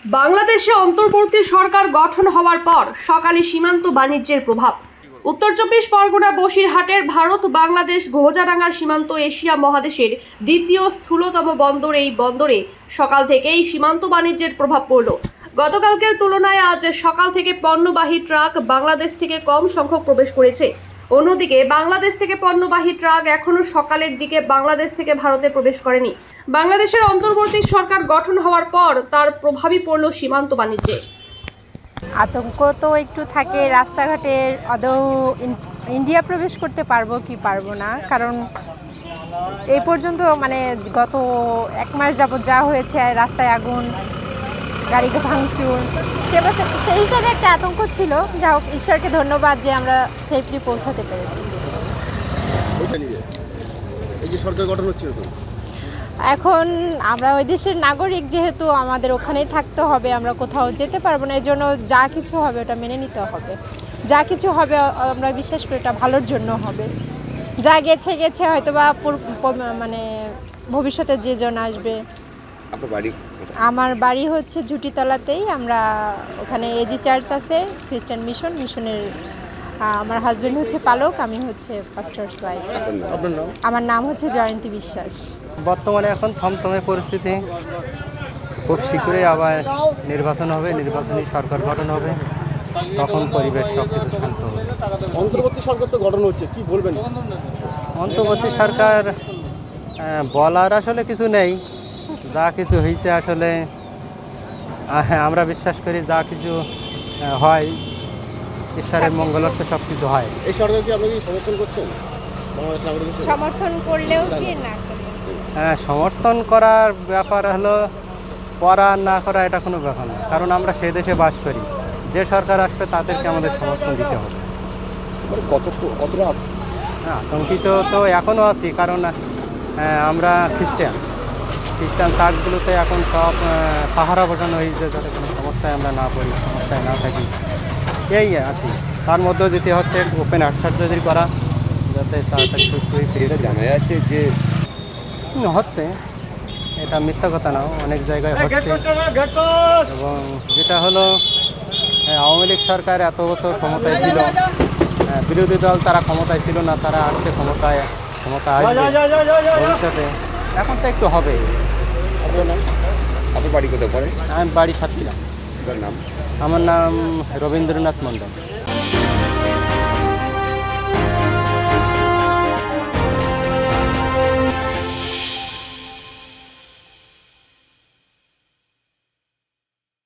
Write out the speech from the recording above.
বাংলাদেশে অন্তর্বর্তী সরকার গঠন হওয়ার পর সকালে সীমান্ত বাণিজ্যের প্রভাব। উত্তর চব্বিশ পরগনা বসিরহাটের ভারত বাংলাদেশ ঘোজাডাঙ্গা সীমান্ত এশিয়া মহাদেশের দ্বিতীয় স্থূলতম বন্দর। এই বন্দরে সকাল থেকেই সীমান্ত বাণিজ্যের প্রভাব পড়ল। গতকালকের তুলনায় আজ সকাল থেকে পণ্যবাহী ট্রাক বাংলাদেশ থেকে কম সংখ্যক প্রবেশ করেছে। অন্যদিকে বাংলাদেশ থেকে পণ্যবাহী ট্রাক এখনো সকালের দিকে বাংলাদেশ থেকে ভারতে প্রবেশ করেনি। বাংলাদেশের অন্তর্বর্তী সরকার গঠন হওয়ার পর তার প্রভাবই পড়ল সীমান্ত বাণিজ্যে। আতঙ্ক তো একটু থাকে, রাস্তাঘাটের আদৌ ইন্ডিয়া প্রবেশ করতে পারবো কি পারবো না, কারণ এই পর্যন্ত গত এক মাস যাবত যা হয়েছে, রাস্তায় আগুন, গাড়িকে ভাঙচুর, সেই হিসাবে একটা আতঙ্ক ছিল। যা হোক, ঈশ্বরকে ধন্যবাদ যে আমরা সেফলি পৌঁছাতে পেরেছি। এখন আমরা ওই দেশের নাগরিক, যেহেতু আমাদের ওখানেই থাকতে হবে, আমরা কোথাও যেতে পারবো না। এই জন্য যা কিছু হবে ওটা মেনে নিতে হবে। যা কিছু হবে আমরা বিশ্বাস করি এটা ভালোর জন্য হবে। যা গেছে গেছে, হয়তো বা ভবিষ্যতে যে জন আসবে। আমার বাড়ি হচ্ছে ঝুটিতলাতেই। আমরা ওখানে এজি চার্চ আছে, খ্রিস্টান মিশনের। আমার হাজবেন্ড হচ্ছে পালক, আমি হচ্ছে পাস্টার্স ওয়াইফ। আমার নাম হচ্ছে জয়ন্তী বিশ্বাস। বর্তমানে এখন থমথমে পরিস্থিতি, খুব শীঘ্রই আবার নির্বাচন হবে, নির্বাচনী সরকার গঠন হবে, তখন পরিবেশ সব কিছু শান্ত হবে। অন্তর্বর্তী সরকার তো গঠন হচ্ছে, কি বলবেন? অন্তর্বর্তী সরকার বলার আসলে কিছু নেই। যা কিছু হয়েছে আসলে আমরা বিশ্বাস করি যা কিছু হয় ঈশ্বরের মঙ্গলার্থে সব কিছু হয়। এই সরকার কি আপনি সমর্থন করছেন? সমর্থন করলেও কি না, হ্যাঁ, সমর্থন করার ব্যাপার হলো, করা না করা এটা কোনো ব্যাপার না, কারণ আমরা সে দেশে বাস করি। যে সরকার আসবে তাদেরকে আমাদের সমর্থন দিতে হবে। আতঙ্কিত তো এখনও আছি, কারণ আমরা খ্রিস্টান চার্চগুলোতে এখন সব পাহারা বসানো হয়েছে, যাতে কোনো সমস্যায় আমরা না পড়ি, সমস্যায় না থাকি, এই আছি। তার মধ্যেও যেতে হচ্ছে ওপেন হার্ট সার্জারি করা, যাতে তাড়াতাড়ি সুস্থ হয়ে ফিরে। জানা যাচ্ছে যে হচ্ছে, এটা মিথ্যা কথা না, অনেক জায়গায় হচ্ছে। এবং যেটা হলো, আওয়ামী লীগ সরকার এত বছর ক্ষমতায় ছিল, বিরোধী দল তারা ক্ষমতায় ছিল না, তারা আসছে ক্ষমতা আসবে ভবিষ্যতে। এখন তো একটু হবে। আপনার বাড়ি কোথায় পড়ে? আমি বাড়ি সাতক্ষীরা। নাম? আমার নাম রবীন্দ্রনাথ মণ্ডল।